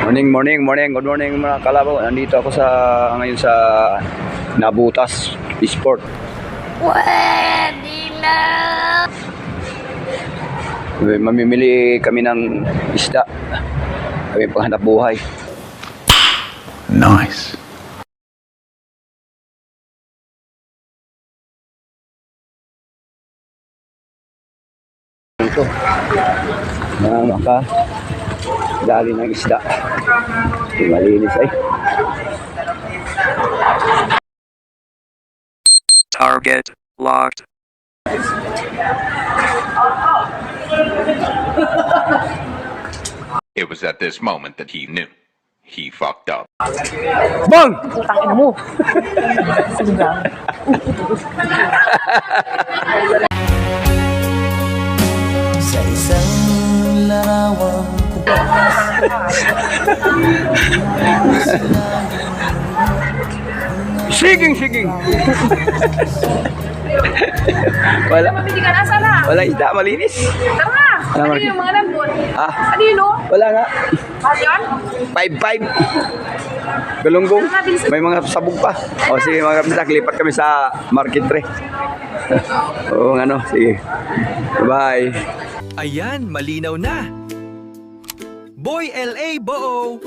Morning, morning, morning. Good morning mga kalabaw. Nandito ako ngayon sa Nabutas Sport. Pwede na. Mamimili kami ng isda. Kami panghanap buhay. Nice. Ito. Maka dali ng isda. Malinis ay. Target locked. It was at this moment that he knew. He fucked up. Bang! Putang ina mo. Sige lang. Sa isang larawang Siging! Wala. Mabili ka na, sana. Wala isda, malinis. Tara. Ano Ano yung mga nandun? Ah, Ano yun, no? wala nga. Mahal yun? 5-5. Galunggong. May mga sabog pa. O sige mga kapisa, lipat kami sa market pre. Oo, ano, sige. Bye. Ayan, malinaw na. Boy LA Boo!